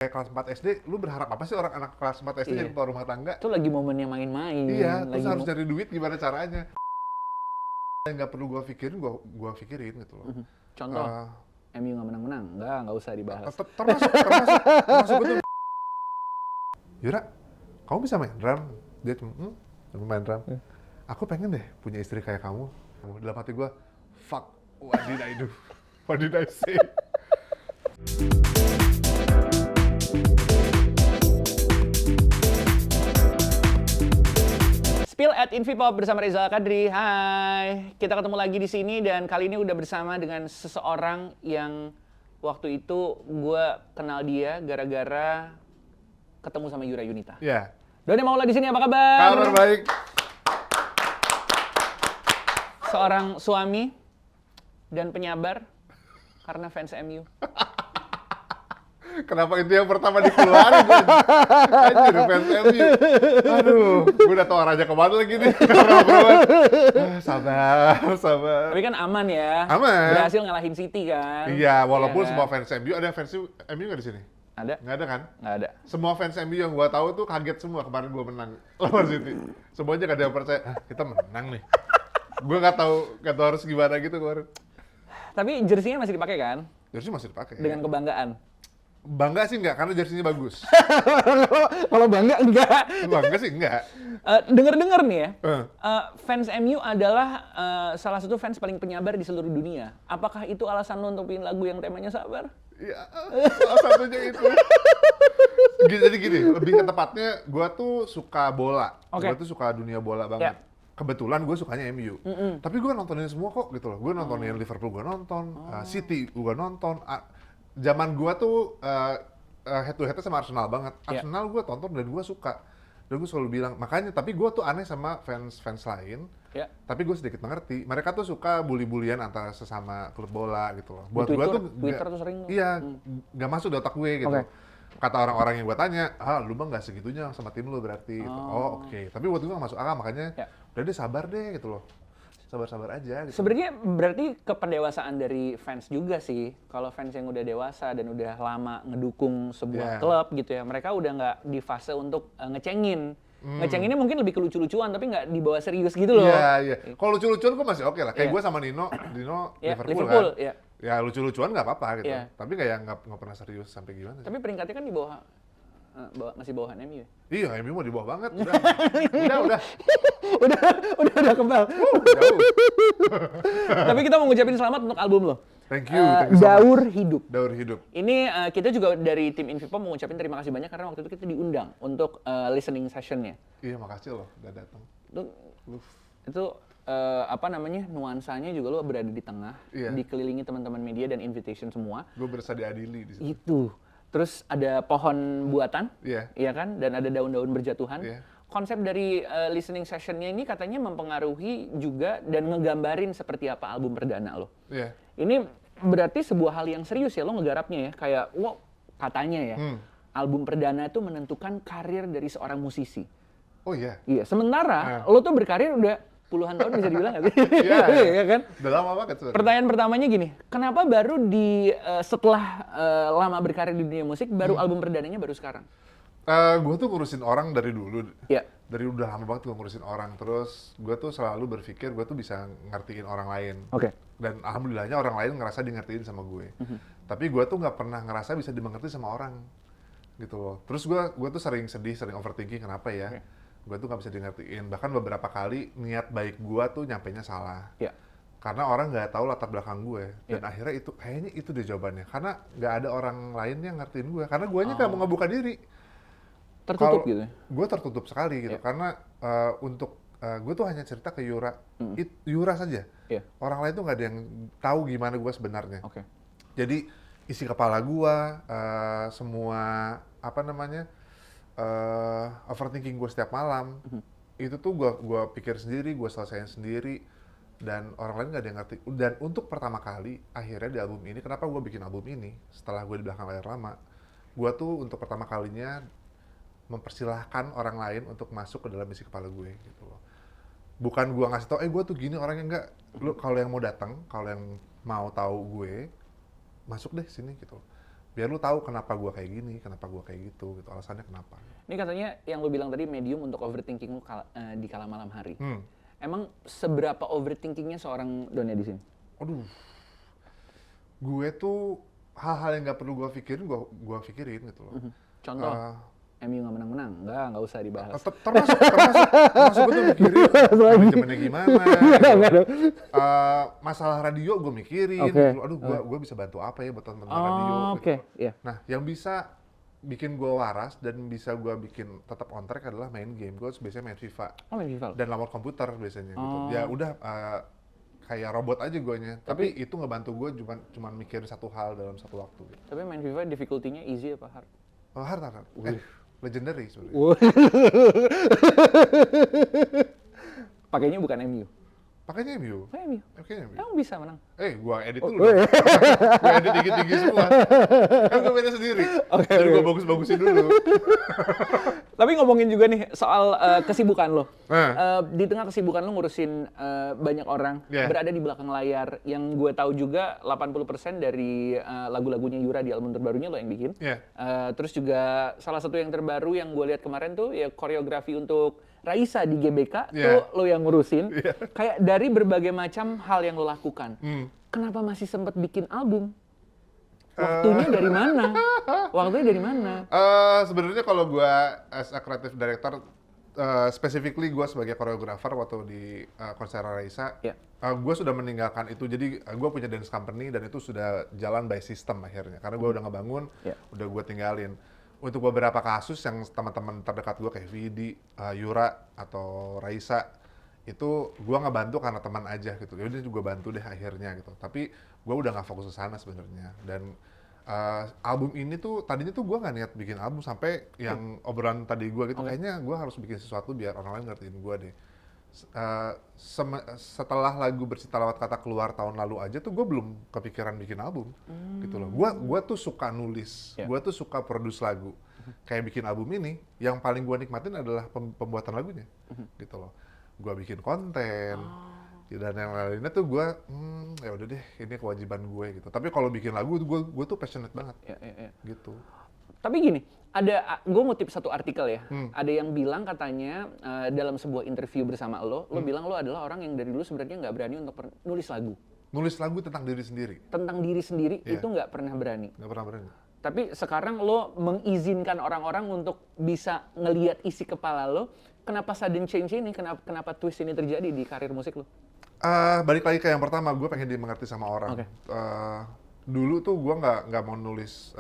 kayak kelas 4 SD, lu berharap apa sih orang anak kelas 4 SD Iya. jadi ketua rumah tangga? Itu lagi momennya main-main. Iya, terus lagi harus cari duit gimana caranya? Yang nggak perlu gua pikirin, gua pikirin gitu loh. Contoh, Eh, MU nggak menang-menang, nggak usah dibahas. termasuk itu. Yura, kamu bisa main drum? Dia cuma, main drum. Aku pengen deh punya istri kayak kamu. Dalam hati gua, fuck, what did I do? What did I say? Spill at Invipop bersama Rizal Kadri. Hai, kita ketemu lagi di sini dan kali ini udah bersama dengan seseorang yang waktu itu gue kenal dia gara-gara ketemu sama Yura Yunita. Ya, Doni Maula di sini, apa kabar? kabar baik. Seorang suami dan penyabar karena fans MU. Kenapa itu yang pertama dikeluarin? Anjir, fans MU. Aduh, gue udah tahu arahnya kemana lagi nih. Sabar. Tapi kan aman ya. Aman. Berhasil ngalahin City kan. Iya, walaupun Iya kan? semua fans MU, ada fans MU nggak di sini? Ada? Nggak ada kan? Nggak ada. Semua fans MU yang gue tahu tuh kaget semua kemarin gue menang lawan City. Semuanya gak ada yang percaya, kita menang nih. Gue nggak tahu harus gimana gitu kemarin. Tapi jersinya masih dipakai kan? Jersey masih dipakai. Dengan kebanggaan. Bangga sih nggak, karena jersinya bagus. Kalau bangga enggak. Bangga sih nggak. Dengar-dengar nih ya, Eh. fans MU adalah salah satu fans paling penyabar di seluruh dunia. Apakah itu alasan lo untuk bikin lagu yang temanya sabar? Ya, salah satunya itu. Jadi gini, lebih ke tepatnya, gue tuh suka bola. Oke. Gue tuh suka dunia bola banget. Ya. Kebetulan gue sukanya MU. Tapi gue nontonin semua kok gitu loh. Gue nontonin Liverpool, gue nonton. City, gue nonton. Zaman gue tuh head to headnya sama Arsenal banget. Ya. Arsenal gue tonton dan gue suka. Dan gue selalu bilang, makanya, tapi gue tuh aneh sama fans lain. Ya. Tapi gue sedikit mengerti. Mereka tuh suka bully-bulian antara sesama klub bola gitu loh. Di Buat gue Twitter- tuh Twitter tuh sering tuh. Iya, nggak masuk di otak gue gitu. Oke. Kata orang-orang yang gue tanya, lu bang nggak segitunya sama tim lu berarti. Gitu. Oh oke. Tapi buat gue nggak masuk akal, makanya Ya. udah deh sabar deh gitu loh. Sabar-sabar aja gitu. Sebenarnya berarti kependewasaan dari fans juga sih. Kalau fans yang udah dewasa dan udah lama ngedukung Ya. sebuah klub gitu ya, mereka udah nggak di fase untuk ngecengin. Ngecenginnya mungkin lebih ke lucu-lucuan, tapi nggak dibawa serius gitu loh. Iya, iya. Kalau lucu-lucuan gue masih oke lah. Kayak Iya. gue sama Dino Ya, Liverpool Liverpool, kan. ya. Ya lucu-lucuan nggak apa-apa gitu. Iya. Tapi kayak nggak pernah serius sampai gimana sih. Tapi peringkatnya kan di bawah, masih bawahan MU ya? Iya, MU mau di bawah banget. Udah. udah kebal. Jauh. Tapi kita mau ngucapin selamat untuk album lo. Thank you so much. Daur Hidup. Daur hidup. Ini kita juga dari tim Invipop mau ngucapin terima kasih banyak karena waktu itu kita diundang untuk listening sessionnya. Iya, makasih loh udah datang. Itu apa namanya, nuansanya juga lo berada di tengah, Iya. dikelilingi teman-teman media dan invitation semua. Gue berasa diadili di situ. Itu. Terus ada pohon buatan, Iya. iya kan? Dan ada daun-daun berjatuhan. Iya. Konsep dari listening sessionnya ini katanya mempengaruhi juga dan ngegambarin seperti apa album perdana lo. Iya. Ini berarti sebuah hal yang serius ya lo ngegarapnya ya, kayak wow, katanya ya, album perdana itu menentukan karir dari seorang musisi. Oh iya. Iya, sementara lo tuh berkarir udah puluhan tahun bisa dibilang nggak sih? Iya, Iya kan? Udah lama banget sebenarnya. Pertanyaan pertamanya gini, kenapa baru di setelah lama berkarir di dunia musik, baru album perdananya baru sekarang? Gue tuh ngurusin orang dari dulu. Iya. Dari udah lama banget gue ngurusin orang. Terus gue tuh selalu berpikir gue tuh bisa ngertiin orang lain. Oke. Dan alhamdulillahnya orang lain ngerasa di ngertiin sama gue. Tapi gue tuh nggak pernah ngerasa bisa dimengerti sama orang. Gitu loh. Terus gue tuh sering sedih, sering overthinking kenapa ya. Gue tuh nggak bisa di ngertiin. Bahkan beberapa kali niat baik gue tuh nyampainya salah. Iya. Karena orang nggak tahu latar belakang gue. Dan akhirnya itu, kayaknya itu deh jawabannya. Karena nggak ada orang lain yang ngertiin gue. Karena guanya nggak mau ngebuka diri. Tertutup gitu ya? Gue tertutup sekali gitu, karena gue tuh hanya cerita ke Yura, Yura saja. Iya. Orang lain tuh nggak ada yang tahu gimana gue sebenarnya. Oke. Jadi isi kepala gue, semua apa namanya overthinking gue setiap malam, itu tuh gue pikir sendiri, gue selesaiin sendiri, dan orang lain nggak ada yang ngerti. Dan untuk pertama kali, akhirnya di album ini, kenapa gue bikin album ini setelah gue di belakang layar lama, gue tuh untuk pertama kalinya mempersilahkan orang lain untuk masuk ke dalam isi kepala gue gitu loh. Bukan gue ngasih tau, gue tuh gini orangnya, enggak. Lu kalau yang mau datang, kalau yang mau tahu gue, masuk deh sini gitu. biar lu tahu kenapa gue kayak gini, kenapa gue kayak gitu, alasannya kenapa. Ini katanya yang lu bilang tadi medium untuk overthinking lu di kala malam hari. Hmm. Emang seberapa overthinkingnya seorang Doni di sini? Aduh, gue tuh hal-hal yang nggak perlu gue pikirin, gue pikirin gitu loh. Contoh, MU nggak menang-menang, nggak usah dibahas. Termasuk gue tuh mikirin manajemennya gimana, gitu. Masalah radio gue mikirin, gitu. Aduh gue bisa bantu apa ya buat teman-teman radio. Gitu. Iya. Nah, yang bisa bikin gue waras dan bisa gue bikin tetap on track adalah main game. Gue biasanya main FIFA. Oh, main FIFA. Dan lawan komputer biasanya gitu. Ya udah kayak robot aja guanya. Tapi itu ngebantu gue cuma mikirin satu hal dalam satu waktu. Gitu. Tapi main FIFA difficulty-nya easy apa hard? Oh, hard. Legendary sebenarnya. Pakainya bukan MU. Pakainya MU. MU. Emang bisa menang? Gua edit dulu. Gua edit tinggi-tinggi semua. Kan gua mainnya sendiri. Jadi gua bagus-bagusin dulu. Tapi ngomongin juga nih soal kesibukan lo. Di tengah kesibukan lo ngurusin banyak orang berada di belakang layar. Yang gue tahu juga 80% dari lagu-lagunya Yura di album terbarunya lo yang bikin. Terus juga salah satu yang terbaru yang gue lihat kemarin tuh ya koreografi untuk Raisa di GBK tuh lo yang ngurusin. Kayak dari berbagai macam hal yang lo lakukan. Kenapa masih sempat bikin album? Waktunya dari mana? Waktunya dari mana? Sebenarnya kalau gue as a creative director, specifically gue sebagai koreografer waktu di konser Raisa, gue sudah meninggalkan itu. Jadi gue punya dance company dan itu sudah jalan by system akhirnya. Karena gue udah ngebangun, udah gue tinggalin. Untuk beberapa kasus yang teman-teman terdekat gue kayak Vidi, Yura, atau Raisa, itu gue ngebantu karena teman aja gitu. Jadi juga bantu deh akhirnya gitu. Tapi gue udah nggak fokus ke sana sebenarnya. Dan album ini tuh tadinya tuh gue nggak niat bikin album sampai yang obrolan tadi gue gitu. Kayaknya gue harus bikin sesuatu biar orang lain ngertiin gue deh. Setelah lagu Bercinta Lewat Kata keluar tahun lalu aja tuh gue belum kepikiran bikin album gitu loh. Gue tuh suka nulis, gue tuh suka produce lagu. Kayak bikin album ini, yang paling gue nikmatin adalah pembuatan lagunya gitu loh. Gue bikin konten dan yang lainnya tuh gue ya udah deh ini kewajiban gue gitu. Tapi kalau bikin lagu gue tuh passionate banget gitu. Tapi gini, gue ngutip satu artikel ya, ada yang bilang katanya dalam sebuah interview bersama lo bilang lo adalah orang yang dari dulu sebenarnya nggak berani untuk nulis lagu. Nulis lagu tentang diri sendiri? Tentang diri sendiri itu nggak pernah berani? Nggak pernah berani. Tapi sekarang lo mengizinkan orang-orang untuk bisa ngelihat isi kepala lo, kenapa sudden change ini, kenapa twist ini terjadi di karir musik lo? Balik lagi ke yang pertama, gue pengen dimengerti sama orang. Dulu tuh gue nggak mau nulis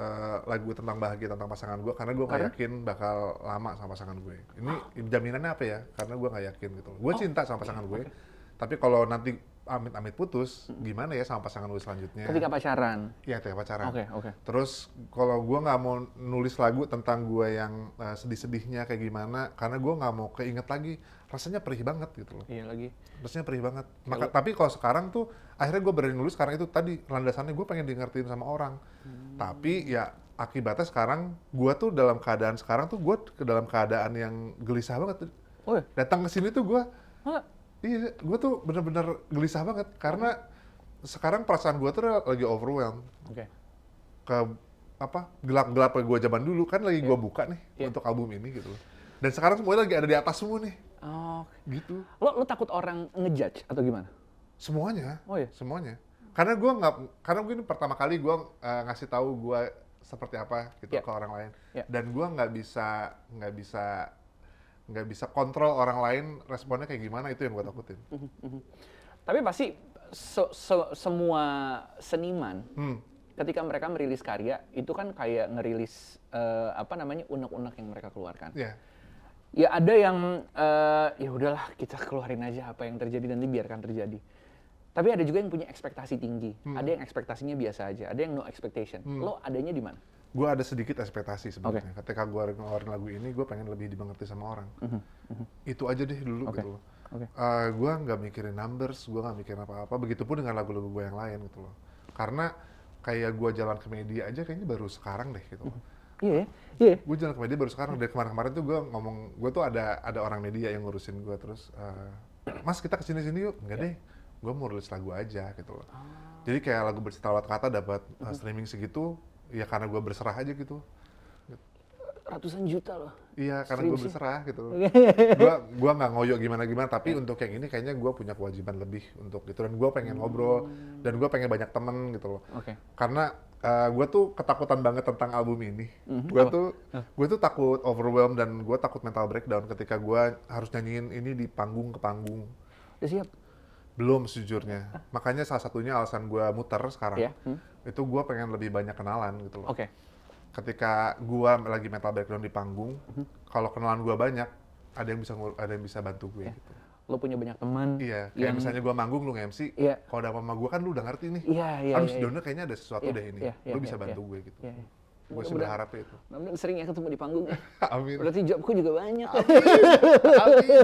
lagu tentang bahagia tentang pasangan gue karena gue nggak yakin bakal lama sama pasangan gue. Ini jaminannya apa ya? Karena gue nggak yakin gitu. Gue cinta sama pasangan gue, tapi kalau nanti amit-amit putus, gimana ya sama pasangan gue selanjutnya? Ketika pacaran? Iya, ketika pacaran. Oke. Terus kalau gue nggak mau nulis lagu tentang gue yang sedih-sedihnya kayak gimana, karena gue nggak mau keinget lagi, rasanya perih banget gitu loh. Iya lagi. Rasanya perih banget. Tapi kalau sekarang tuh, akhirnya gue berani nulis karena itu tadi, landasannya gue pengen dengerin sama orang. Tapi ya akibatnya sekarang, gue tuh dalam keadaan sekarang tuh, gue dalam keadaan yang gelisah banget. Datang ke sini tuh gue, iya, gue tuh bener-bener gelisah banget karena sekarang perasaan gue tuh lagi overwhelmed. Ke gelap-gelap gue zaman dulu kan lagi gue buka nih untuk album ini gitu. Dan sekarang semuanya lagi ada di atas semua nih. Gitu. Lo takut orang ngejudge atau gimana? Semuanya. Semuanya. Karena gue ini pertama kali gue ngasih tahu gue seperti apa gitu ke orang lain. Dan gue nggak bisa kontrol orang lain responnya kayak gimana, itu yang gue takutin. Tapi pasti semua seniman ketika mereka merilis karya itu kan kayak ngerilis unek-unek yang mereka keluarkan. Ya ada yang ya udahlah kita keluarin aja apa yang terjadi nanti biarkan terjadi. Tapi ada juga yang punya ekspektasi tinggi, ada yang ekspektasinya biasa aja, ada yang no expectation. Lo adanya di mana? Gue ada sedikit ekspektasi sebenarnya. Ketika gue ngeluarin lagu ini, gue pengen lebih dimengerti sama orang. Itu aja deh dulu gitu loh. Gue nggak mikirin numbers, gue nggak mikirin apa-apa. Begitupun dengan lagu-lagu gue yang lain gitu loh. Karena kayak gue jalan ke media aja kayaknya baru sekarang deh gitu loh. Iya. Gue jalan ke media baru sekarang. Dari kemarin-kemarin tuh gue ngomong, gue tuh ada orang media yang ngurusin gue terus, Mas kita kesini-sini yuk. Enggak deh, gue mau rilis lagu aja gitu loh. Jadi kayak lagu Bercinta Lewat Kata dapat streaming segitu, ya karena gue berserah aja gitu. Ratusan juta loh. Iya, karena gue Serius ya? berserah gitu. Gua nggak ngoyo gimana-gimana, tapi untuk yang ini kayaknya gue punya kewajiban lebih untuk gitu. Dan gue pengen ngobrol, dan gue pengen banyak temen gitu loh. Oke. Karena gue tuh ketakutan banget tentang album ini. Apa? Gue tuh takut overwhelmed dan gue takut mental breakdown ketika gue harus nyanyiin ini di panggung ke panggung. Udah siap? Belum sejujurnya. Makanya salah satunya alasan gue muter sekarang, Iya. itu gue pengen lebih banyak kenalan gitu loh. Oke. Ketika gua lagi mental breakdown di panggung, kalau kenalan gua banyak, ada yang bisa bantu gue. Gitu. Lo punya banyak teman. Iya, kayak misalnya gua manggung, lu nge-MC, Iya. kalau ada sama gua kan lu udah ngerti nih. Iya. Aduh, sebenarnya kayaknya ada sesuatu Iya, deh ini. iya, Lu iya, bisa iya, bantu iya. gue gitu. Iya. Gue sih berharapnya itu. Mudah-mudahan sering ya ketemu di panggung. Amin. Berarti jobku juga banyak. Amin.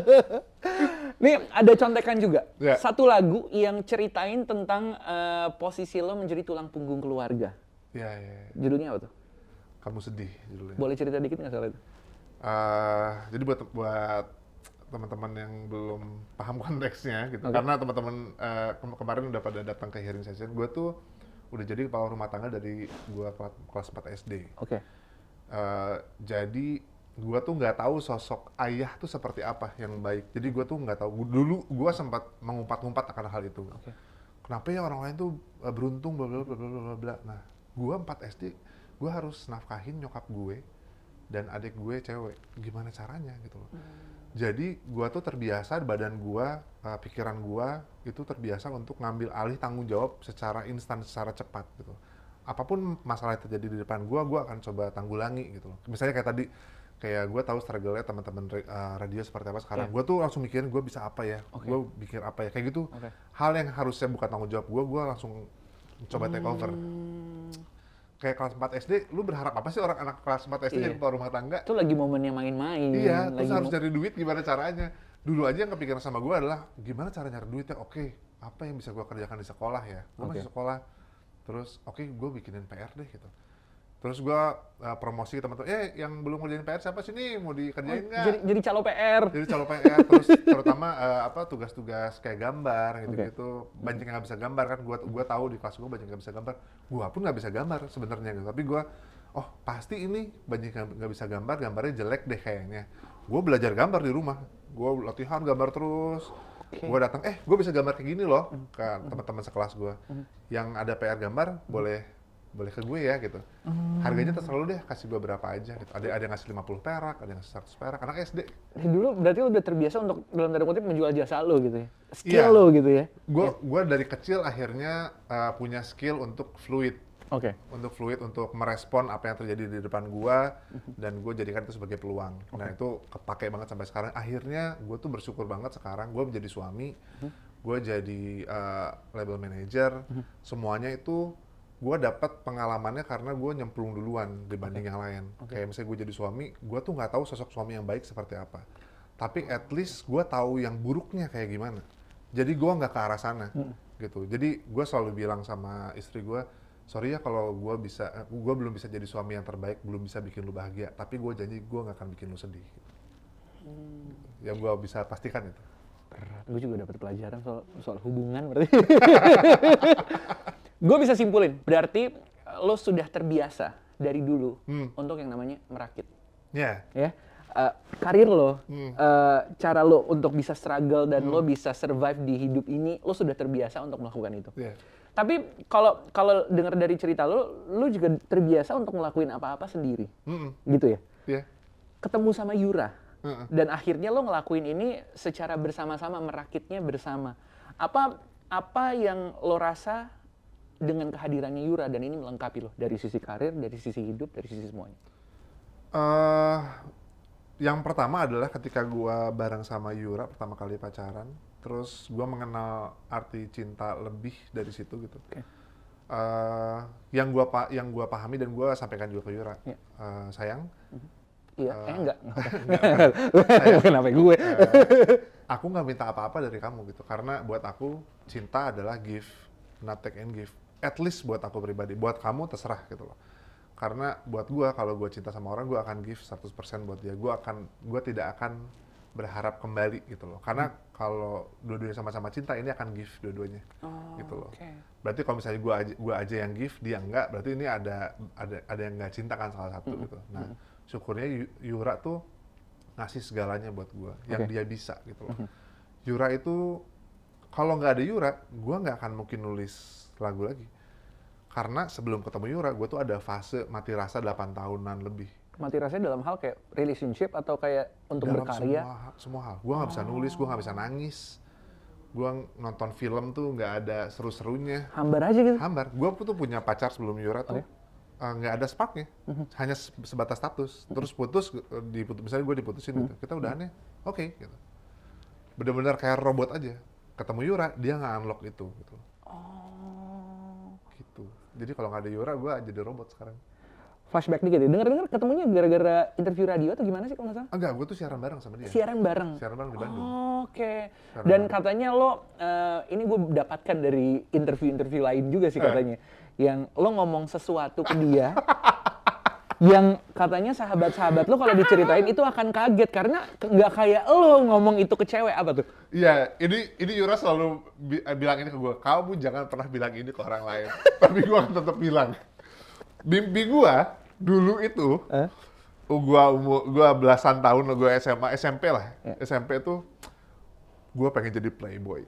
Nih ada contekan juga. Ya. Satu lagu yang ceritain tentang posisi lo menjadi tulang punggung keluarga. Iya, iya. Judulnya apa tuh? Kamu sedih judulnya. Boleh cerita dikit nggak soal itu? Jadi buat teman-teman yang belum paham konteksnya gitu, Oke. karena teman-teman kemarin udah pada datang ke hearing session, gue tuh udah jadi kepala rumah tangga dari gue kelas 4 SD. Oke. Jadi gue tuh nggak tahu sosok ayah tuh seperti apa yang baik. Jadi gue tuh nggak tahu. Dulu gue sempat mengumpat-ngumpat akan hal itu. Oke. Kenapa ya orang lain tuh beruntung bla bla bla bla bla bla. Nah, gue 4 SD, gue harus nafkahin nyokap gue dan adik gue cewek. Gimana caranya gitu loh. Jadi gue tuh terbiasa, badan gue, pikiran gue itu terbiasa untuk ngambil alih tanggung jawab secara instan, secara cepat gitu. Apapun masalah yang terjadi di depan gue akan coba tanggulangi gitu loh. Misalnya kayak tadi, kayak gue tahu struggle-nya teman-teman radio seperti apa sekarang. Gue tuh langsung mikirin gue bisa apa ya, gue bikin apa ya, kayak gitu. Hal yang harusnya bukan tanggung jawab gue langsung coba take over. Kayak kelas 4 SD, lu berharap apa sih orang anak kelas 4 SD jadi kepala rumah tangga? Itu lagi momennya main-main. Iya, terus lagi harus cari duit gimana caranya. Dulu aja yang kepikiran sama gue adalah, gimana cara nyari duitnya? Oke, apa yang bisa gue kerjakan di sekolah ya? Gue masih sekolah, terus oke, gue bikinin PR deh gitu. Terus gue promosi ke teman-teman, yang belum ngerjain PR siapa sih nih? Mau dikerjain nggak? Jadi calo PR. Jadi calo PR, terus terutama tugas-tugas kayak gambar gitu-gitu. Banyak yang nggak bisa gambar kan, gua tahu di kelas gue banyak yang nggak bisa gambar. Gua pun nggak bisa gambar sebenarnya gitu. Tapi gua, oh pasti ini banyak yang nggak bisa gambar, gambarnya jelek deh kayaknya. Gua belajar gambar di rumah, gua latihan gambar terus. Gua datang, gua bisa gambar kayak gini loh ke teman-teman sekelas gua. Yang ada PR gambar boleh ke gue ya gitu. Harganya terserah lu deh, kasih gue berapa aja gitu. Ada yang ngasih 50 perak, ada yang ngasih 100 perak, anak SD. Dari dulu berarti lo udah terbiasa untuk dalam tanda kutip menjual jasa lo gitu ya. Skill Iya. lo gitu ya. Gue dari kecil akhirnya punya skill untuk fluid. Oke. Untuk fluid, untuk merespon apa yang terjadi di depan gue, dan gue jadikan itu sebagai peluang. Nah itu kepake banget sampai sekarang. Akhirnya gue tuh bersyukur banget sekarang gue menjadi suami, gue jadi label manager, semuanya itu gue dapat pengalamannya karena gue nyemplung duluan dibanding yang lain. Kayak misalnya gue jadi suami, gue tuh nggak tahu sosok suami yang baik seperti apa. Tapi at least gue tahu yang buruknya kayak gimana. Jadi gue nggak ke arah sana, gitu. Jadi gue selalu bilang sama istri gue, sorry ya kalau gue belum bisa jadi suami yang terbaik, belum bisa bikin lu bahagia. Tapi gue janji gue nggak akan bikin lu sedih. Gitu. Yang gue bisa pastikan itu. Gue juga dapat pelajaran soal hubungan berarti. Gue bisa simpulin, berarti lo sudah terbiasa dari dulu untuk yang namanya merakit. Iya. Ya, karir lo, cara lo untuk bisa struggle dan lo bisa survive di hidup ini, lo sudah terbiasa untuk melakukan itu. Yeah. Tapi kalau dengar dari cerita lo juga terbiasa untuk ngelakuin apa-apa sendiri, gitu ya. Iya. Ketemu sama Yura, dan akhirnya lo ngelakuin ini secara bersama-sama, merakitnya bersama. Apa yang lo rasa dengan kehadirannya Yura dan ini melengkapi lo dari sisi karir, dari sisi hidup, dari sisi semuanya? Yang pertama adalah ketika gua bareng sama Yura pertama kali pacaran, terus gua mengenal arti cinta lebih dari situ gitu. Yang gua pahami dan gua sampaikan juga ke Yura, sayang. Iya, enggak. Sayang, Kenapa gue? aku nggak minta apa-apa dari kamu gitu, karena buat aku cinta adalah give, not take and give. At least buat aku pribadi, buat kamu terserah gitu loh. Karena buat gue, kalau gue cinta sama orang, gue akan give 100% buat dia. Gue tidak akan berharap kembali gitu loh. Karena kalau dua-duanya sama-sama cinta, ini akan give dua-duanya gitu loh. Berarti kalau misalnya gua aja yang give, dia enggak, berarti ini ada yang nggak cinta kan salah satu gitu. Nah, syukurnya Yura tuh ngasih segalanya buat gua yang dia bisa gitu loh. Yura itu kalau nggak ada Yura, gua nggak akan mungkin nulis lagu lagi. Karena sebelum ketemu Yura, gua tuh ada fase mati rasa 8 tahunan lebih. Mati rasanya dalam hal kayak relationship atau kayak untuk Dalam berkarya? semua hal. Gue nggak bisa nulis, gue nggak bisa nangis. Gue nonton film tuh nggak ada seru-serunya. Hambar aja gitu? Hambar. Gue tuh punya pacar sebelum Yura tuh nggak ada sparknya. Hanya sebatas status. Terus putus, misalnya gue diputusin gitu. Kita udahannya, oke, gitu. Bener-bener kayak robot aja. Ketemu Yura, dia nggak unlock itu. Gitu. Gitu. Jadi kalau nggak ada Yura, gue jadi robot sekarang. Flashback dikit ya, dengar-dengar ketemunya gara-gara interview radio atau gimana sih kalau nggak salah? Enggak, gue tuh siaran bareng sama dia. Siaran bareng? Siaran bareng di Bandung. Oke. Siaran Dan bareng. katanya lo, ini gue dapatkan dari interview-interview lain juga sih katanya. Yang lo ngomong sesuatu ke dia, yang katanya sahabat-sahabat lo kalau diceritain itu akan kaget. Karena nggak kayak lo ngomong itu ke cewek, apa tuh? Iya, ini Yura selalu bilang ini ke gue, kamu jangan pernah bilang ini ke orang lain. Tapi gue akan tetap bilang. Mimpi gue dulu itu, gue belasan tahun, gue SMP lah. SMP tuh, gue pengen jadi playboy.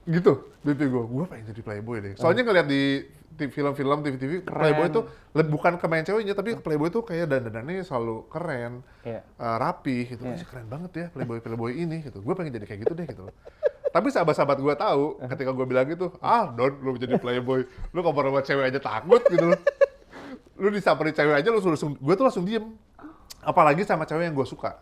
Gitu, mimpi gue pengen jadi playboy deh. Soalnya ngeliat di film-film, TV-TV, playboy itu bukan kemain ceweknya, tapi playboy itu kayak dandanannya selalu keren, rapi, gitu. Keren banget ya playboy ini, gitu. Gue pengen jadi kayak gitu deh, gitu. Tapi sahabat-sahabat gue tahu, ketika gue bilang gitu, lu jadi playboy, lu kalau sama cewek aja takut gitu. Lu disamperin cewek aja, gue tuh langsung diem. Apalagi sama cewek yang gue suka.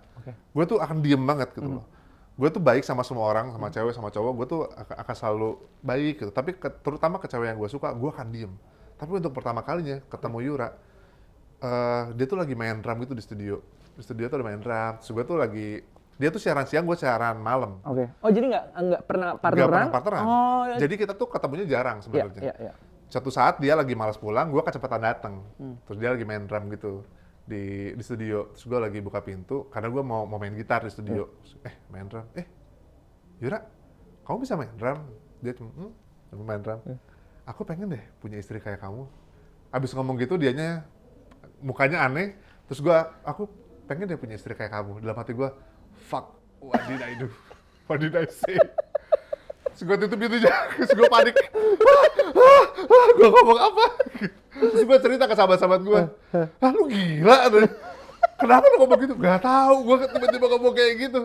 Gue tuh akan diem banget gitu loh. Gue tuh baik sama semua orang, sama cewek, sama cowok, gue tuh akan selalu baik gitu. Tapi terutama ke cewek yang gue suka, gue akan diem. Tapi untuk pertama kalinya ketemu Yura, dia tuh lagi main drum gitu di studio. Di studio tuh ada main drum, terus gue tuh lagi, dia tuh siaran siang, gue siaran malam. Oh jadi nggak pernah partneran? Nggak pernah partneran. Oh, ya. Jadi kita tuh ketemunya jarang sebenarnya. Iya. Suatu saat dia lagi malas pulang, gue kecepatan datang. Terus dia lagi main drum gitu di studio. Terus gue lagi buka pintu, karena gue mau main gitar di studio. Main drum. Yura, kamu bisa main drum? Dia cuma, main drum. Aku pengen deh punya istri kayak kamu. Abis ngomong gitu, dianya mukanya aneh. Terus aku pengen deh punya istri kayak kamu. Dalam hati gue, fuck, what did I do? What did I say? Terus gue tutup pintunya, terus gue panik. Gue ngomong apa? Terus gue cerita ke sahabat-sahabat gue. Lu gila? Kenapa lu ngomong gitu? Gak tahu, gue tiba-tiba ngomong kayak gitu.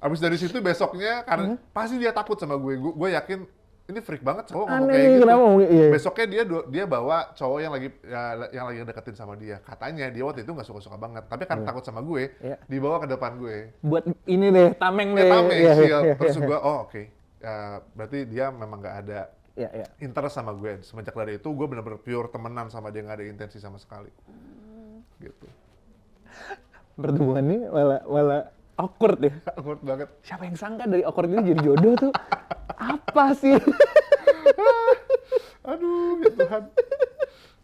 Abis dari situ besoknya, karena pasti dia takut sama gue. Gue yakin, ini freak banget cowok ngomong kayak gitu. Iya. Besoknya dia bawa cowok yang lagi deketin sama dia. Katanya dia waktu itu nggak suka-suka banget, tapi kan takut sama gue, dibawa ke depan gue. Buat ini deh, tameng deh. Tameng, terus gue, oke. Berarti dia memang nggak ada interest sama gue. Semenjak dari itu, gue bener-bener pure temenan sama dia, nggak ada intensi sama sekali. Gitu. Pertemuannya malah awkward ya? Awkward banget. Siapa yang sangka dari awkward ini jadi jodoh tuh? Apa sih? Aduh, ya Tuhan.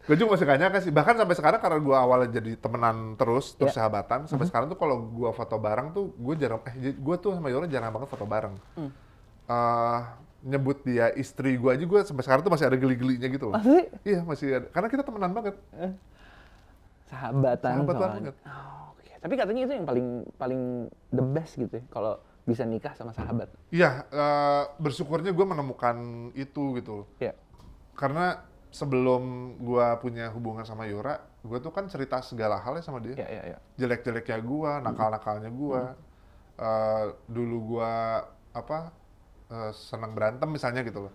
Gue juga masih gak nyangka sih. Bahkan sampai sekarang karena gue awalnya jadi temenan terus sahabatan, sampai sekarang tuh kalau gue foto bareng tuh, gue tuh sama Yura jarang banget foto bareng. Nyebut dia istri gue aja, gue sampai sekarang tuh masih ada geli-gelinya gitu loh. Masih? Iya, masih ada. Karena kita temenan banget. Sahabatan banget. Okay. Tapi katanya itu yang paling the best gitu ya, kalau bisa nikah sama sahabat. Iya, bersyukurnya gue menemukan itu gitu. Iya. Karena sebelum gue punya hubungan sama Yura, gue tuh kan cerita segala halnya sama dia. Iya. Jelek-jeleknya gue, nakal-nakalnya gue. Dulu gue senang berantem misalnya gitu loh.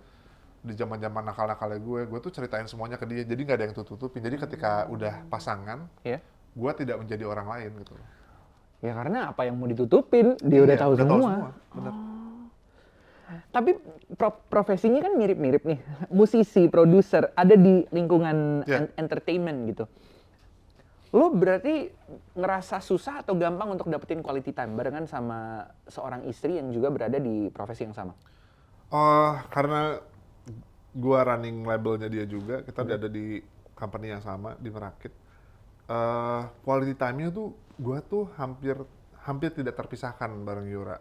Di zaman-zaman nakal-nakalnya gue tuh ceritain semuanya ke dia. Jadi nggak ada yang tutupin. Jadi ketika udah pasangan, gue tidak menjadi orang lain gitu loh. Ya karena apa yang mau ditutupin, dia udah tahu semua. Bener. Tapi profesinya kan mirip-mirip nih. Musisi, produser, ada di lingkungan entertainment gitu. Lo berarti ngerasa susah atau gampang untuk dapetin quality time barengan sama seorang istri yang juga berada di profesi yang sama? Karena gua running labelnya dia juga, kita udah ada di company yang sama, di Merakit. Quality time-nya tuh, gua tuh hampir tidak terpisahkan bareng Yura.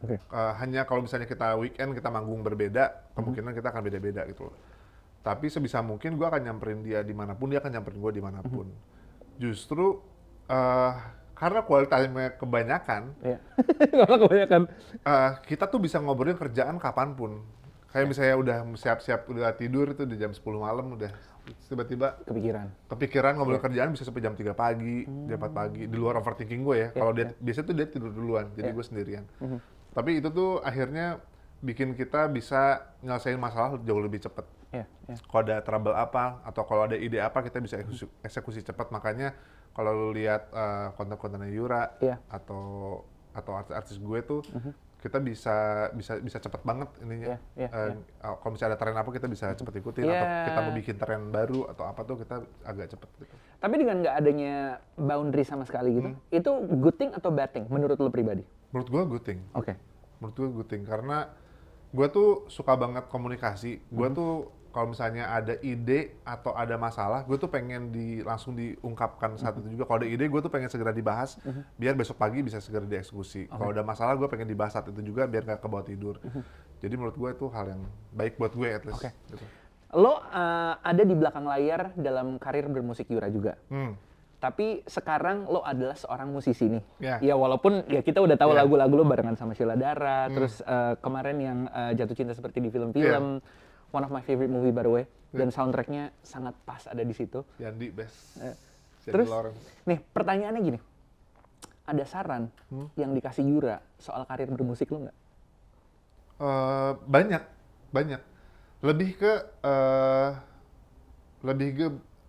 Oke. Hanya kalau misalnya kita weekend kita manggung berbeda, kemungkinan kita akan beda-beda gitu loh. Tapi sebisa mungkin gue akan nyamperin dia dimanapun, dia akan nyamperin gue dimanapun. Justru karena quality-nya kebanyakan, Iya. Kalau kebanyakan. kita tuh bisa ngobrolin kerjaan kapanpun. Kayak misalnya udah siap-siap, udah tidur itu di jam 10 malam, udah tiba-tiba kepikiran ngobrol kerjaan bisa sampai jam 3 pagi, jam 4 pagi. Di luar overthinking gue ya. Kalau dia biasanya tuh dia tidur duluan, jadi gue sendirian. Tapi itu tuh akhirnya bikin kita bisa nyelesain masalah jauh lebih cepat. Kalau ada trouble apa, atau kalau ada ide apa, kita bisa eksekusi cepat. Makanya kalau lu lihat konten-kontennya Yura atau artis-artis gue tuh, kita bisa cepat banget ininya. Kalau misalnya ada tren apa kita bisa cepat ikutin, atau kita mau bikin tren baru atau apa tuh kita agak cepat gitu. Tapi dengan nggak adanya boundary sama sekali gitu, itu good thing atau bad thing menurut lo pribadi? Menurut gue good thing. Oke. Menurut gue good thing karena gue tuh suka banget komunikasi. Gue tuh kalau misalnya ada ide atau ada masalah, gue tuh pengen langsung diungkapkan saat itu juga. Kalau ada ide, gue tuh pengen segera dibahas, biar besok pagi bisa segera dieksekusi. Kalau ada masalah, gue pengen dibahas saat itu juga, biar gak kebawa tidur. Jadi menurut gue itu hal yang baik buat gue at least. Gitu. Lo ada di belakang layar dalam karir bermusik Yura juga. Tapi sekarang lo adalah seorang musisi nih. Ya walaupun ya kita udah tahu lagu-lagu lo barengan sama Sheila Dara, terus kemarin yang Jatuh Cinta Seperti di Film-film. One of my favorite movie by the way, dan soundtracknya sangat pas ada di situ. Yandi best. Terus, nih pertanyaannya gini, ada saran yang dikasih Yura soal karir bermusik lo nggak? Banyak.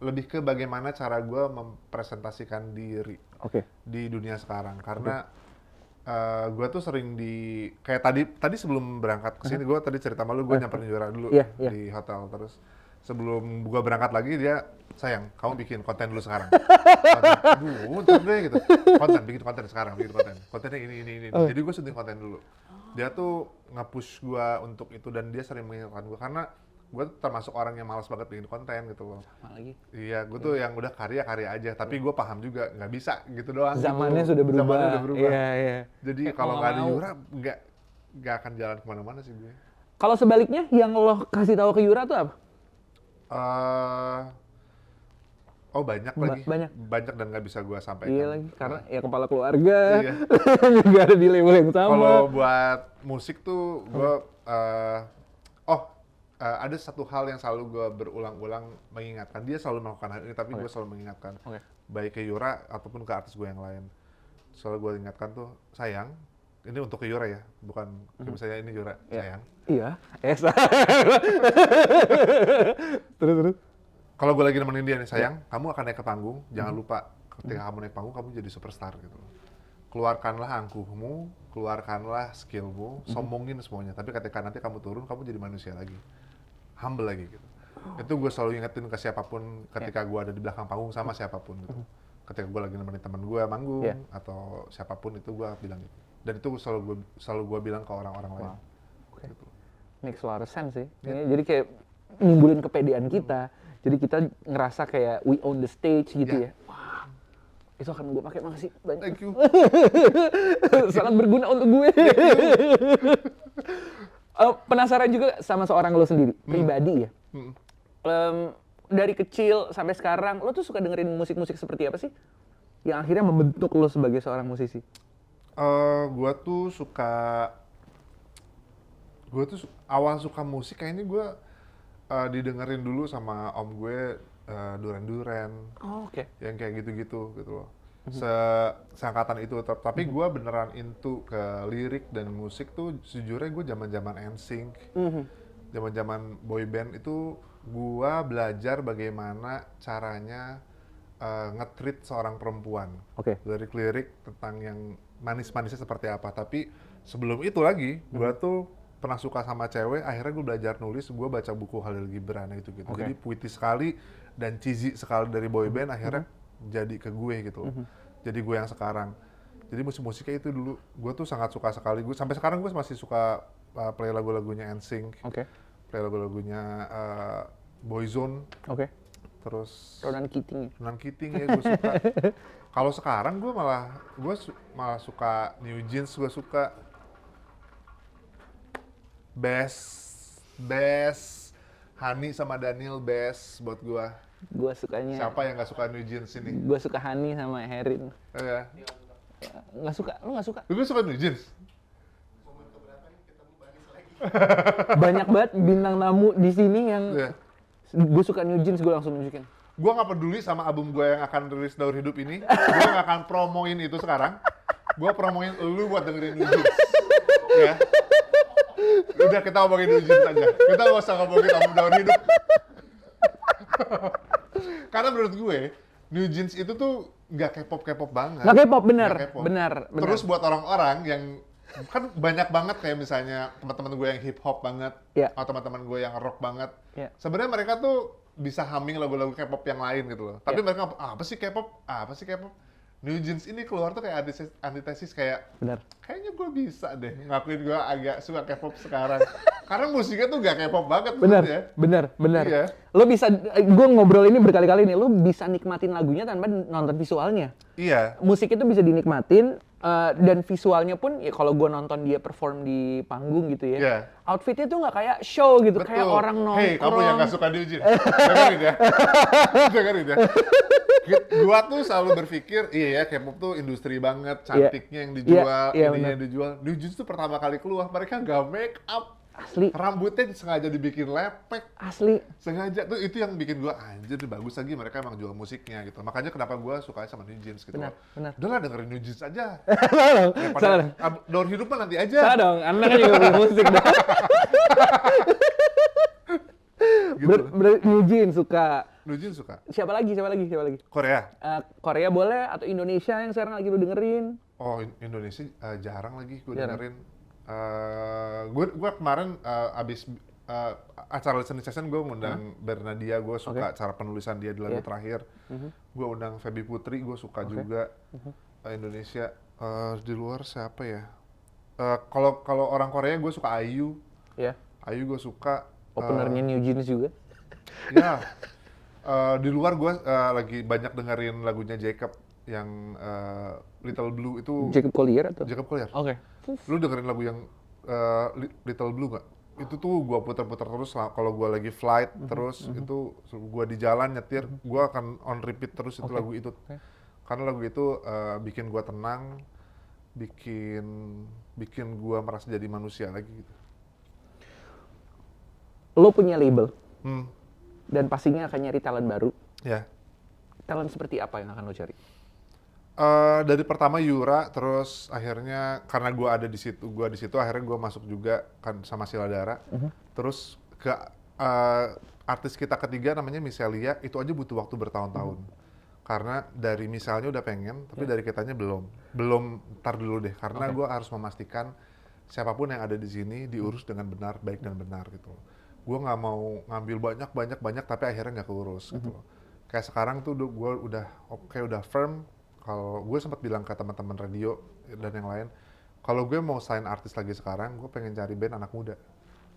Lebih ke bagaimana cara gue mempresentasikan diri di dunia sekarang. Karena gue tuh sering kayak tadi sebelum berangkat ke sini, gue tadi cerita sama lu, gue nyamperin Yura dulu di hotel. Terus sebelum gue berangkat lagi, dia, sayang, kamu bikin konten dulu sekarang. Ntar deh gitu. Bikin konten sekarang, kontennya ini. Jadi gue syuting konten dulu. Dia tuh nge-push gue untuk itu, dan dia sering mengingatkan gue, karena gue termasuk orang yang malas banget bikin konten gitu loh. Sama lagi. Iya, gue tuh yang udah karya aja, tapi gue paham juga nggak bisa gitu doang. Zamannya gitu. sudah berubah. Zamannya udah berubah. Iya. Jadi kalau nggak ada Yura, nggak akan jalan kemana-mana sih gue. Kalau sebaliknya, yang lo kasih tahu ke Yura tuh apa? Banyak lagi. Banyak dan nggak bisa gue sampaikan. Iya lagi, karena ya kepala keluarga, juga ada di label yang sama. Kalau buat musik tuh, gue ada satu hal yang selalu gue berulang-ulang mengingatkan. Dia selalu melakukan hal ini, tapi gue selalu mengingatkan. Baik ke Yura ataupun ke artis gue yang lain. Selalu gue ingatkan tuh, sayang, ini untuk ke Yura ya, bukan misalnya ini Yura, sayang. Iya, terus. Kalau gue lagi nemenin dia nih, sayang, kamu akan naik ke panggung, jangan lupa ketika kamu naik panggung, kamu jadi superstar gitu. Keluarkanlah angkuhmu, keluarkanlah skillmu, sombongin semuanya. Tapi ketika nanti kamu turun, kamu jadi manusia lagi. Humble lagi gitu. Itu gue selalu ingetin ke siapapun ketika gue ada di belakang panggung sama siapapun gitu. Ketika gue lagi nemenin teman gue manggung atau siapapun itu gue bilang gitu. Dan itu selalu gue bilang ke orang-orang lain. Gitu. Makes a lot of sense sih. Jadi kayak nimbulin kepedean kita. Jadi kita ngerasa kayak we own the stage gitu ya. Wah, itu akan gue pakai, makasih banyak. Thank you. Sangat berguna untuk gue. Penasaran juga sama seorang lo sendiri, pribadi ya. Dari kecil sampai sekarang, lo tuh suka dengerin musik-musik seperti apa sih? Yang akhirnya membentuk lo sebagai seorang musisi? Gue tuh awal suka musik kayaknya gue didengerin dulu sama om gue, Duran-Duran. Yang kayak gitu-gitu gitu loh. Seangkatan itu, tapi gue beneran into ke lirik dan musik tuh sejujurnya gue zaman-zaman NSYNC, zaman-zaman boy band itu gue belajar bagaimana caranya nge-treat seorang perempuan. Lirik-lirik tentang yang manis-manisnya seperti apa. Tapi sebelum itu lagi, gue tuh pernah suka sama cewek, akhirnya gue belajar nulis, gue baca buku Khalil Gibran gitu-gitu. Jadi puitis sekali dan cheesy sekali dari boy band, akhirnya jadi ke gue gitu. Jadi gue yang sekarang. Jadi musik-musiknya itu dulu, gue tuh sangat suka sekali. Sampai sekarang gue masih suka play lagu-lagunya NSYNC, play lagu-lagunya Boyzone. terus Ronan Keating. Ronan Keating ya gue suka. Kalau sekarang gue malah suka New Jeans, gue suka Best Hani sama Daniel Best buat gue. Gue sukanya. Siapa yang nggak suka New Jeans ini? Gue suka Hani sama Herin. Ya. Nggak suka, lu nggak suka? Gue suka New Jeans. Banyak banget bintang tamu di sini yang Ya. gue suka New Jeans, gue langsung nunjukin. Gue nggak peduli sama album gue yang akan rilis daur hidup ini. Gue nggak akan promoin itu sekarang. Gue promoin lu buat dengerin New Jeans. Ya. Udah kita ngomongin New Jeans aja. Kita nggak usah ngomongin album daur hidup. Karena menurut gue, New Jeans itu tuh nggak K-pop banget. Nggak K-pop, bener, Nggak K-pop. bener. Terus buat orang-orang yang kan banyak banget kayak misalnya teman-teman gue yang hip hop banget, Iya. atau teman-teman gue yang rock banget. Iya. Sebenarnya mereka tuh bisa humming lagu-lagu K-pop yang lain gitu loh. Tapi Iya. mereka apa sih K-pop? Apa sih K-pop? New Jeans ini keluar tuh kayak antitesis kayak Bener. kayaknya gue bisa deh ngakuin gue agak suka K-pop sekarang. Karena musiknya tuh gak K-pop banget Bener, menurut ya. bener. Iya. Lo bisa, gue ngobrol ini berkali-kali nih, lo bisa nikmatin lagunya tanpa nonton visualnya. Iya. Musik itu bisa dinikmatin, dan visualnya pun, ya kalau gue nonton dia perform di panggung gitu ya, Iya. outfitnya tuh nggak kayak show gitu, kayak Betul. orang nongkrong. Hei, kamu yang gak suka New Jeans. Dengerin ya. Dengerin ya. Gua tuh selalu berpikir, iya ya K-pop tuh industri banget, cantiknya yang dijual, Iya, ininya bener. yang dijual. New Jeans tuh pertama kali keluar, mereka nggak make up. Asli, Rambutnya sengaja dibikin lepek. asli. Sengaja tuh itu yang bikin gua anjir nih bagus lagi mereka emang jual musiknya gitu. Makanya kenapa gua suka sama New Jeans gitu. Benar, loh. benar. Udah lah dengerin New Jeans aja. Salah dong, salah dong. Daur hidup mah nanti aja. Salah dong, Anda kan juga beli musik dah. Gitu. New Jeans suka. New Jeans suka. Siapa lagi? Korea. Korea boleh, atau Indonesia yang sekarang lagi lo dengerin? Oh, Indonesia jarang lagi gue Jarang. dengerin. Gue kemarin abis acara listening session gue ngundang Bernadia, gue suka cara penulisan dia di lagu Iya. terakhir. Gue undang Feby Putri, gue suka juga. Indonesia. Di luar siapa ya? Kalau orang Korea gue suka IU. Ya, IU gue suka. openernya New Jeans juga. Ya. Di luar gue lagi banyak dengerin lagunya Jacob yang Little Blue itu. Jacob Collier atau? Jacob Collier. Oke. Lu dengerin lagu yang Little Blue nggak? Itu tuh gua putar-putar terus lah kalau gua lagi flight terus itu gua di jalan nyetir, gua akan on repeat terus itu lagu itu. Karena lagu itu bikin gua tenang, bikin gua merasa jadi manusia lagi gitu. Lo punya label Hmm, dan pastinya akan nyari talent baru. ya. Talent seperti apa yang akan lo cari? Dari pertama Yura, terus akhirnya karena gua di situ akhirnya gua masuk juga kan sama Siladara. Terus ke artis kita ketiga namanya Miselia, itu aja butuh waktu bertahun-tahun. Karena dari misalnya udah pengen, tapi dari kitanya belum. Ntar dulu deh, karena gua harus memastikan siapapun yang ada di sini diurus dengan benar, baik dan benar gitu. Gua nggak mau ngambil banyak tapi akhirnya nggak keurus gitu. Kayak sekarang tuh gua udah firm. Kalau gue sempat bilang ke teman-teman radio dan yang lain, kalau gue mau sign artis lagi sekarang, gue pengen cari band anak muda,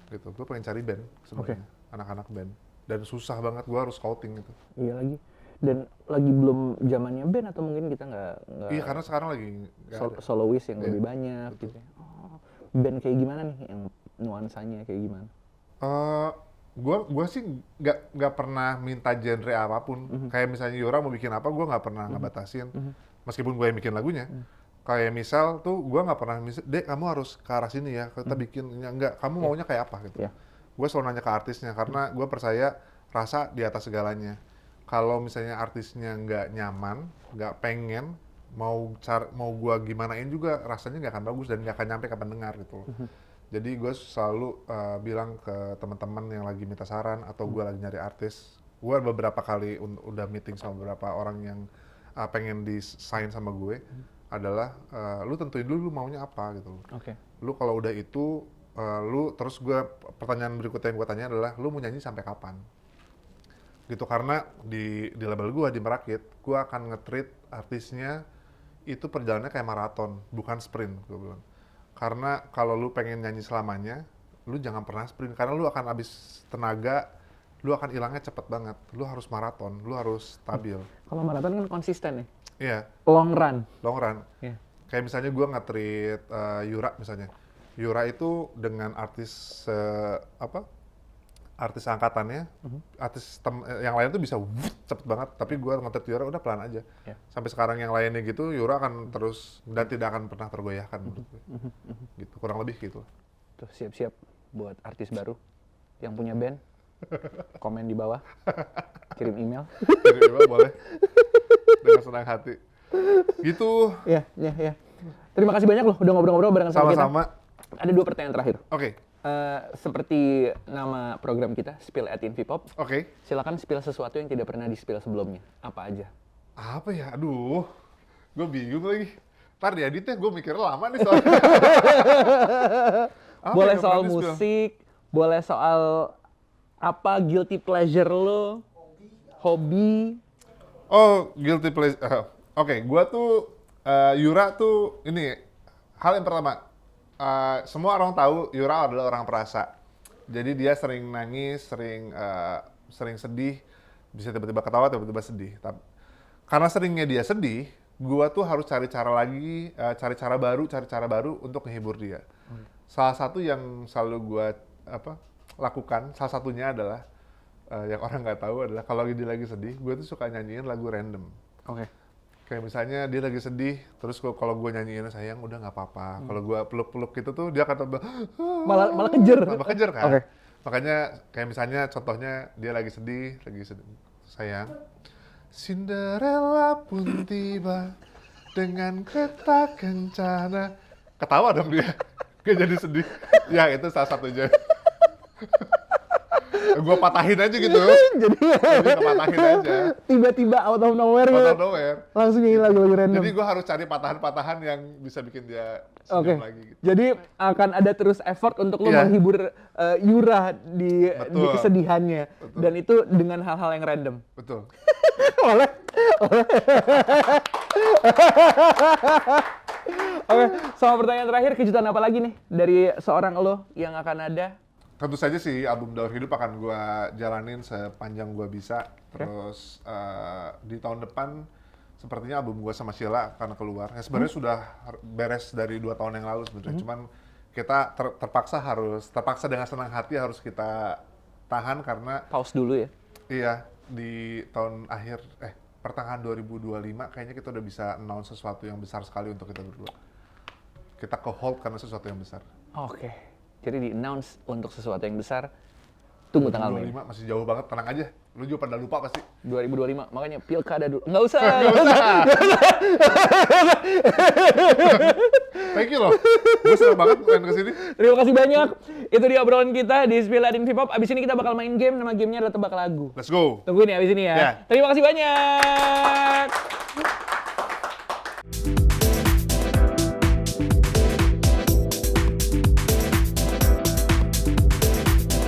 gitu. Gue pengen cari band sebenarnya, anak-anak band. Dan susah banget, gue harus scouting gitu. Iya lagi. Dan lagi belum zamannya band, atau mungkin kita nggak Iya, karena sekarang lagi nggak ada. soloist yang lebih banyak gitu. Oh, band kayak gimana nih yang nuansanya kayak gimana? Gue sih nggak pernah minta genre apapun. Kayak misalnya Yura mau bikin apa, gue nggak pernah ngebatasin. Meskipun gue yang bikin lagunya. Kayak misal tuh gue nggak pernah, Dek kamu harus ke arah sini ya, kita bikin. Enggak, kamu maunya kayak apa gitu. Iya. Gue selalu nanya ke artisnya, karena gue percaya rasa di atas segalanya. Kalau misalnya artisnya nggak nyaman, nggak pengen, mau gue gimanain juga rasanya nggak akan bagus dan nggak akan nyampe ke pendengar gitu loh. Jadi gue selalu bilang ke teman-teman yang lagi minta saran atau gue lagi nyari artis, gue beberapa kali udah meeting sama beberapa orang yang pengen di-sign sama gue, adalah lu tentuin dulu lu maunya apa gitu. Oke. Lu kalau udah itu, terus pertanyaan berikutnya yang gue tanya adalah, lu mau nyanyi sampai kapan? Gitu, karena di label gue, di Merakit, gue akan nge-treat artisnya itu perjalanannya kayak maraton, bukan sprint, gue bilang. Karena kalau lu pengen nyanyi selamanya, lu jangan pernah sprint, karena lu akan habis tenaga, lu akan hilangnya cepet banget. Lu harus maraton, lu harus stabil. Kalau maraton kan konsisten ya. Iya, Long run. long run. Iya. Kayak misalnya gue nge-treat Yura misalnya. Yura itu dengan artis artis angkatannya, artis yang lain tuh bisa cepet banget. Tapi gue nge-treat Yura udah pelan aja. Iya. Sampai sekarang yang lainnya gitu, Yura akan terus dan tidak akan pernah tergoyahkan menurut gue. Gitu, kurang lebih gitu. Tuh siap-siap buat artis baru yang punya band. Komen di bawah. Kirim email. Jadi memang boleh dengan senang hati. Gitu. Iya. Terima kasih banyak loh udah ngobrol-ngobrol bareng sama kita. Sama-sama. Ada 2 pertanyaan terakhir. Oke. Seperti nama program kita, Spill at Invipop. Oke. Silakan spill sesuatu yang tidak pernah di-spill sebelumnya. Apa aja? Apa ya? Aduh. Gue bingung lagi. Ntar dieditnya gue mikirnya lama nih soalnya. Apa Boleh yang soal pernah di-spill? musik, boleh soal apa guilty pleasure lo, hobi. Oh, guilty pleasure. Oke, gua tuh Yura tuh ini hal yang pertama. Semua orang tahu Yura adalah orang perasa. Jadi dia sering nangis, sering sedih, bisa tiba-tiba ketawa, tiba-tiba sedih. Karena seringnya dia sedih, gua tuh harus cari cara baru untuk menghibur dia. Salah satu yang selalu gua lakukan, salah satunya adalah yang orang nggak tahu adalah kalau dia lagi sedih, gue tuh suka nyanyiin lagu random. Oke. Kayak misalnya dia lagi sedih, terus kalau gue nyanyiin sayang udah nggak apa-apa. Kalau gue peluk-peluk gitu tuh dia akan tambah Malah kejer. tambah kejer kan. Oke. Makanya kayak misalnya contohnya dia lagi sedih, sayang. Cinderella pun tiba dengan kereta kencana. Ketawa dong dia, gak jadi sedih. Ya itu salah satunya. Gue patahin aja gitu. Jadi Kepatahin aja. tiba-tiba out of nowhere, Out gitu. of nowhere. Langsung nyanyi lagu-lagu random. Jadi gue harus cari patahan-patahan yang bisa bikin dia Oke. senyum lagi gitu. Jadi akan ada terus effort untuk lo Iya. menghibur Yura di Betul. kesedihannya. Betul. Dan itu dengan hal-hal yang random. Betul. Oleh. Oke, sama pertanyaan terakhir, kejutan apa lagi nih dari seorang lo yang akan ada? Tentu saja sih album Daur Hidup akan gue jalanin sepanjang gue bisa. Terus di tahun depan sepertinya album gue sama Sheila akan keluar. Ya sebenarnya sudah beres dari 2 tahun yang lalu sebenarnya. Cuman kita terpaksa dengan senang hati harus kita tahan karena Pause dulu ya. iya di tahun akhir pertengahan 2025 kayaknya kita udah bisa announce sesuatu yang besar sekali untuk kita berdua. Kita ke hold karena sesuatu yang besar. Oke. Jadi di-announce untuk sesuatu yang besar. Tunggu tanggal mainnya. 2025 masih jauh banget, tenang aja. Lu juga pada lupa pasti. 2025, makanya pilkada dulu. Nggak usah. Thank you loh. Gue seneng banget main kesini. Terima kasih banyak. Itu dia obrolan kita di Spill at Invipop. Abis ini kita bakal main game. Nama gamenya adalah tebak lagu. Let's go. Tungguin ya abis ini ya. Ya. Terima kasih banyak.